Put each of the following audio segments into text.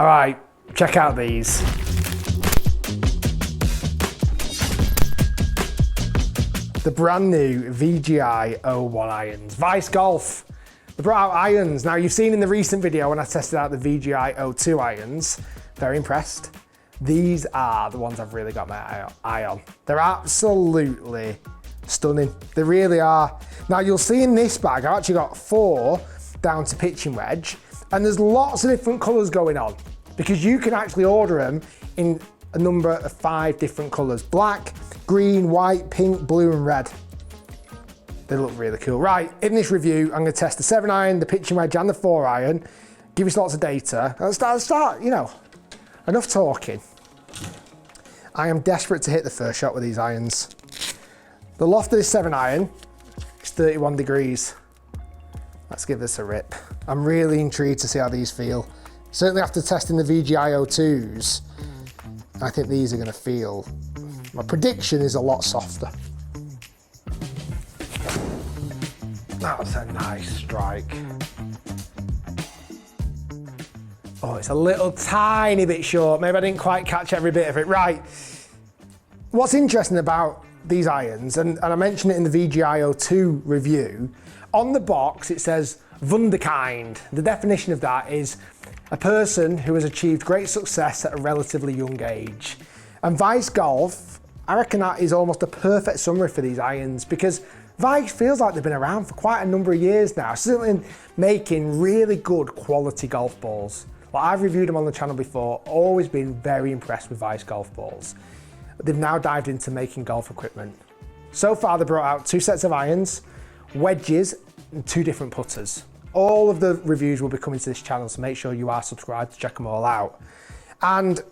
All right, check out these. The brand new VGI01 irons. Vice Golf. They brought out irons. Now you've seen in the recent video when I tested out the VGI02 irons, very impressed. These are the ones I've really got my eye on. They're absolutely stunning. They really are. Now you'll see in this bag, I've actually got 4 down to pitching wedge, and there's lots of different colors going on because you can actually order them in a number of 5 different colors: black, green, white, pink, blue, and red. They look really cool. Right, in this review, I'm gonna test the 7-iron, the pitching wedge, and the 4-iron, give you lots of data. Let's start, you know, enough talking. I am desperate to hit the first shot with these irons. The loft of this 7-iron is 31 degrees. Let's give this a rip. I'm really intrigued to see how these feel. Certainly after testing the VGI02s, I think these are gonna feel, my prediction is a lot softer. That's a nice strike. Oh, it's a little tiny bit short. Maybe I didn't quite catch every bit of it. Right. What's interesting about these irons, and I mentioned it in the VGI02 review, on the box it says Wunderkind. The definition of that is a person who has achieved great success at a relatively young age. And Vice Golf, I reckon that is almost a perfect summary for these irons because Vice feels like they've been around for quite a number of years now, certainly making really good quality golf balls. Well, I've reviewed them on the channel before, always been very impressed with Vice golf balls. But they've now dived into making golf equipment. So far they brought out 2 sets of irons, wedges, and 2 different putters. All of the reviews will be coming to this channel, so make sure you are subscribed to check them all out. And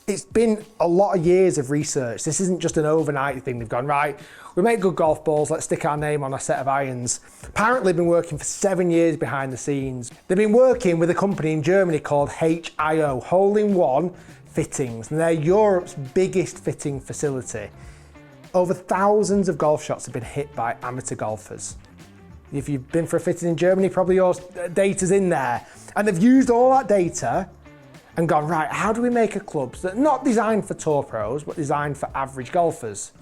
it's been a lot of years of research. This isn't just an overnight thing. They've gone, right, we make good golf balls, let's stick our name on a set of irons. Apparently they've been working for 7 years behind the scenes. They've been working with a company in Germany called H.I.O, Hole-in-One Fittings, and they're Europe's biggest fitting facility. Over thousands of golf shots have been hit by amateur golfers. If you've been for a fitting in Germany, probably your data's in there. And they've used all that data and gone, right, how do we make a club that's not designed for tour pros, but designed for average golfers?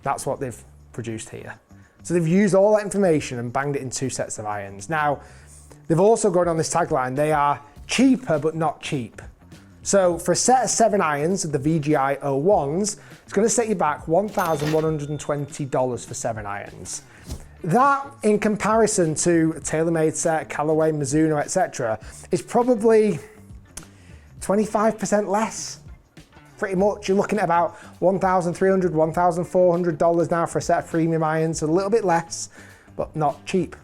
That's what they've produced here. So they've used all that information and banged it in 2 sets of irons. Now, they've also gone on this tagline, they are cheaper but not cheap. So for a set of 7 irons of the VGI01s, it's gonna set you back $1,120 for 7 irons. That, in comparison to a TaylorMade set, Callaway, Mizuno, etc., is probably 25% less. Pretty much, you're looking at about $1,300, $1,400 now for a set of premium irons, a little bit less, but not cheap.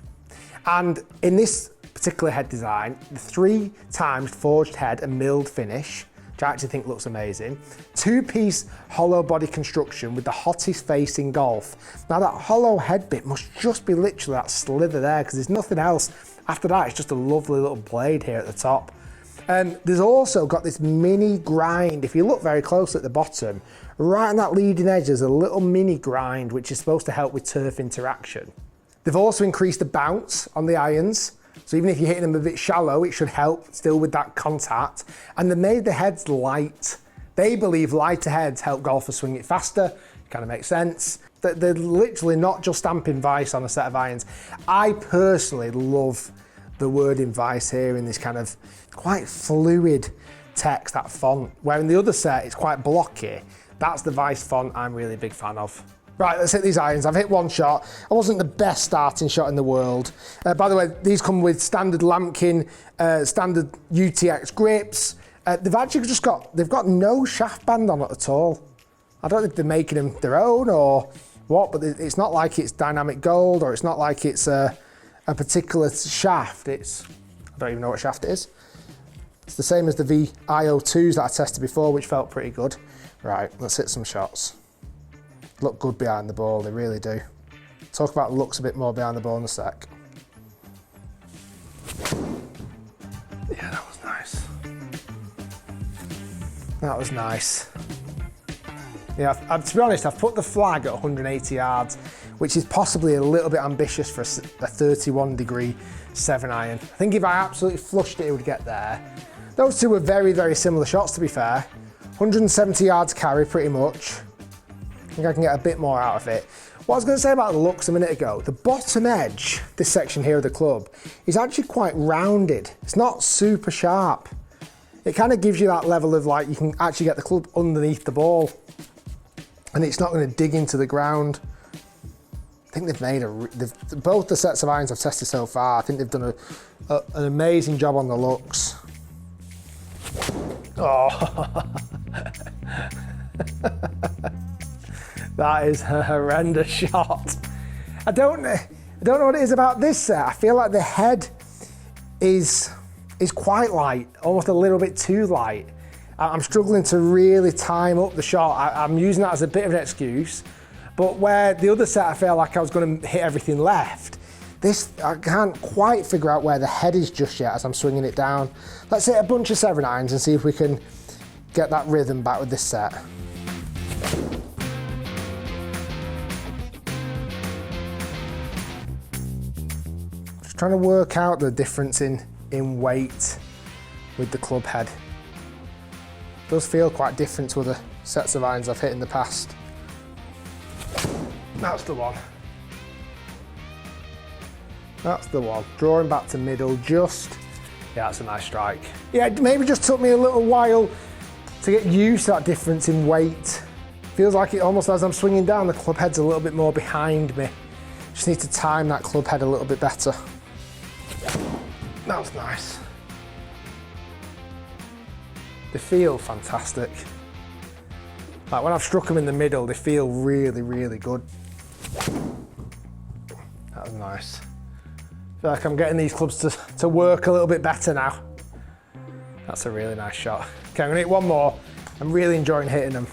And in this particular head design, the 3 times forged head and milled finish, which I actually think looks amazing. 2-piece hollow body construction with the hottest face in golf. Now that hollow head bit must just be literally that slither there because there's nothing else. After that, it's just a lovely little blade here at the top. There's also got this mini grind. If you look very close at the bottom, right on that leading edge, there's a little mini grind which is supposed to help with turf interaction. They've also increased the bounce on the irons. So even if you're hitting them a bit shallow, it should help still with that contact. And they made the heads light. They believe lighter heads help golfers swing it faster. Kind of makes sense. They're literally not just stamping Vice on a set of irons. I personally love the wording Vice here in this kind of quite fluid text, that font. Where in the other set, it's quite blocky. That's the Vice font I'm really a big fan of. Right, let's hit these irons. I've hit 1 shot. I wasn't the best starting shot in the world. By the way, these come with standard Lampkin, standard UTX grips. They've actually they've got no shaft band on it at all. I don't know if they're making them their own or what, but it's not like it's dynamic gold or it's not like it's a particular shaft. I don't even know what shaft it is. It's the same as the VGI02s that I tested before, which felt pretty good. Right, let's hit some shots. Look good behind the ball, they really do. Talk about looks a bit more behind the ball in a sec. Yeah, that was nice. That was nice. Yeah, to be honest, I've put the flag at 180 yards, which is possibly a little bit ambitious for a 31 degree 7-iron. I think if I absolutely flushed it, it would get there. Those two were very, very similar shots, to be fair. 170 yards carry, pretty much. I think I can get a bit more out of it. What I was going to say about the looks a minute ago, the bottom edge, this section here of the club, is actually quite rounded. It's not super sharp. It kind of gives you that level of like, you can actually get the club underneath the ball and it's not going to dig into the ground. I think they've made both the sets of irons I've tested so far, I think they've done an amazing job on the looks. Oh. That is a horrendous shot. I don't know what it is about this set. I feel like the head is quite light, almost a little bit too light. I'm struggling to really time up the shot. I'm using that as a bit of an excuse, but where the other set I felt like I was going to hit everything left, this, I can't quite figure out where the head is just yet as I'm swinging it down. Let's hit a bunch of 7-irons and see if we can get that rhythm back with this set. Just trying to work out the difference in weight with the club head. It does feel quite different to other sets of irons I've hit in the past. That's the one. That's the one. Drawing back to middle, just, yeah, that's a nice strike. Yeah, it maybe just took me a little while to get used to that difference in weight. Feels like it almost, as I'm swinging down, the club head's a little bit more behind me. Just need to time that club head a little bit better. That was nice. They feel fantastic. Like when I've struck them in the middle, they feel really, really good. That was nice. I feel like I'm getting these clubs to work a little bit better now. That's a really nice shot. Okay, I'm gonna hit one more. I'm really enjoying hitting them.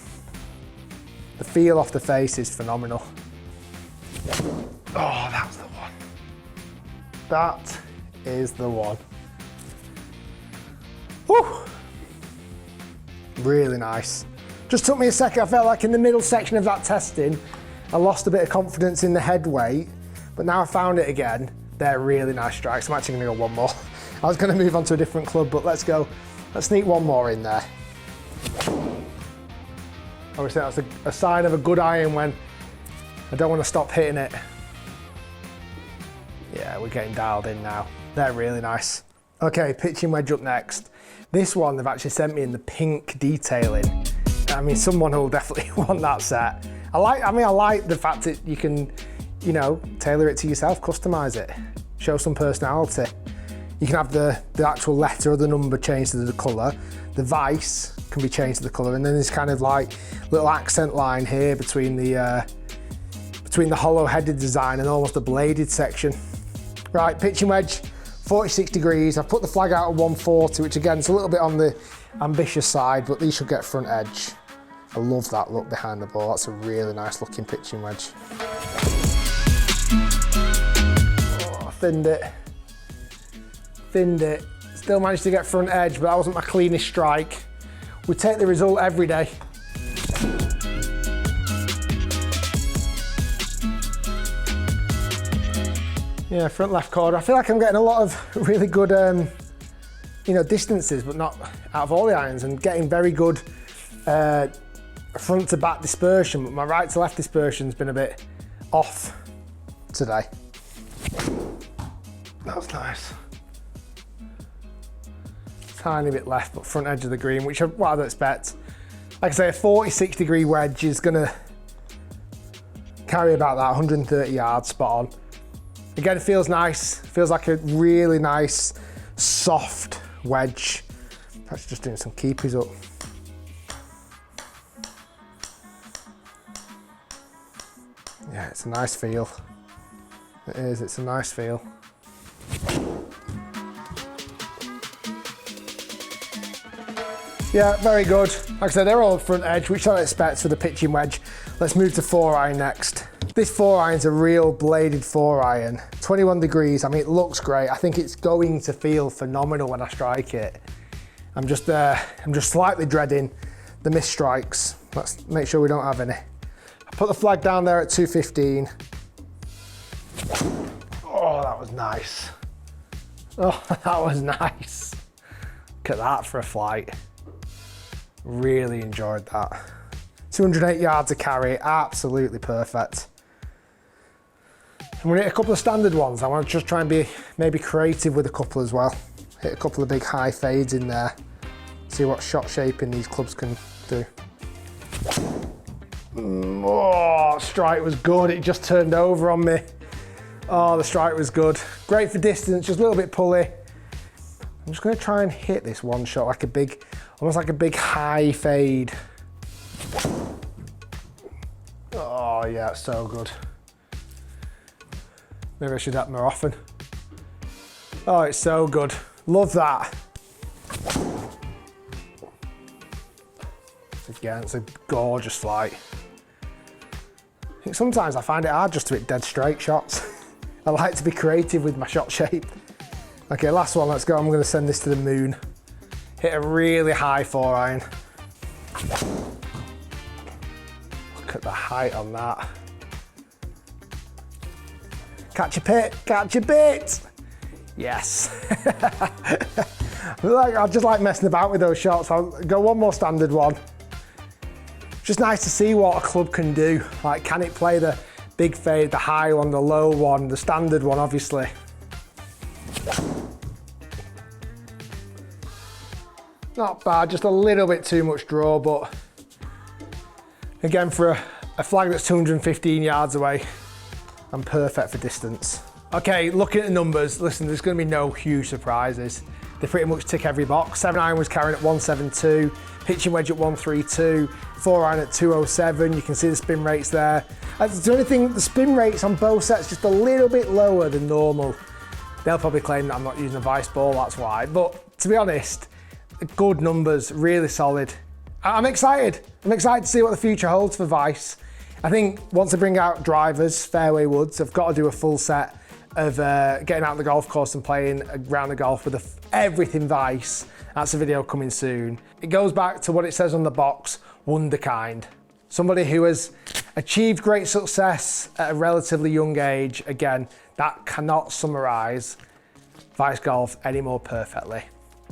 The feel off the face is phenomenal. Oh, that's the one. That is the one. Woo! Really nice. Just took me a second. I felt like in the middle section of that testing, I lost a bit of confidence in the head weight, but now I found it again. They're really nice strikes. I'm actually gonna go one more. I was gonna move on to a different club, but let's go. Let's sneak one more in there. Obviously that's a sign of a good iron when I don't want to stop hitting it. Yeah, we're getting dialed in now. They're really nice. Okay, pitching wedge up next. This one they've actually sent me in the pink detailing. I mean, someone will definitely want that set. I like the fact that you can, you know, tailor it to yourself, customize it, show some personality. You can have the actual letter or the number changed to the colour. The vice can be changed to the colour, and then there's kind of like little accent line here between the hollow-headed design and almost a bladed section. Right, pitching wedge, 46 degrees. I've put the flag out at 140, which again is a little bit on the ambitious side, but these should get front edge. I love that look behind the ball. That's a really nice looking pitching wedge. Oh, I thinned it. Thinned it. Still managed to get front edge, but that wasn't my cleanest strike. We take the result every day. Yeah, front left corner. I feel like I'm getting a lot of really good, you know, distances, but not out of all the irons, and getting very good front to back dispersion, but my right to left dispersion's been a bit off today. That was nice. Tiny bit left, but front edge of the green, which what I'd expect. Like I say, a 46 degree wedge is gonna carry about that 130 yards spot on. Again, it feels nice. Feels like a really nice, soft wedge. Perhaps just doing some keepies up. Yeah, it's a nice feel. It is, it's a nice feel. Yeah, very good. Like I said, they're all front edge, which I expect for the pitching wedge. Let's move to 4-iron next. This 4-iron's a real bladed 4-iron. 21 degrees, I mean, it looks great. I think it's going to feel phenomenal when I strike it. I'm just slightly dreading the missed strikes. Let's make sure we don't have any. I put the flag down there at 215. Oh, that was nice. Oh, that was nice. Look at that for a flight. Really enjoyed that. 208 yards of carry, absolutely perfect. I'm gonna hit a couple of standard ones. I want to just try and be maybe creative with a couple as well. Hit a couple of big high fades in there. See what shot shaping these clubs can do. Oh, strike was good. It just turned over on me. Oh, the strike was good. Great for distance, just a little bit pulley. I'm just gonna try and hit this one shot like a big, almost like a big high fade. Oh yeah, it's so good. Maybe I should have more often. Oh, it's so good. Love that. Again, it's a gorgeous flight. I think sometimes I find it hard just to hit dead straight shots. I like to be creative with my shot shape. Okay, last one, let's go. I'm gonna send this to the moon. Hit a really high 4-iron. Look at the height on that. Catch a pit, catch a bit. Yes. I just like messing about with those shots. I'll go one more standard one. Just nice to see what a club can do. Like, can it play the big fade, the high one, the low one, the standard one, obviously. Not bad, just a little bit too much draw, but again, for a flag that's 215 yards away, I'm perfect for distance. Okay, looking at the numbers, listen, there's gonna be no huge surprises. They pretty much tick every box. 7-iron was carrying at 172, pitching wedge at 132, 4-iron at 207. You can see the spin rates there. The only thing, the spin rates on both sets just a little bit lower than normal. They'll probably claim that I'm not using a vice ball, that's why. But to be honest, good numbers, really solid. I'm excited. I'm excited to see what the future holds for Vice. I think once I bring out drivers, fairway woods, I've got to do a full set of getting out on the golf course and playing around the golf with everything Vice. That's a video coming soon. It goes back to what it says on the box, wonderkind. Somebody who has achieved great success at a relatively young age. Again, that cannot summarise Vice Golf any more perfectly.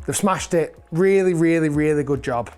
They've smashed it. Really, really, really good job.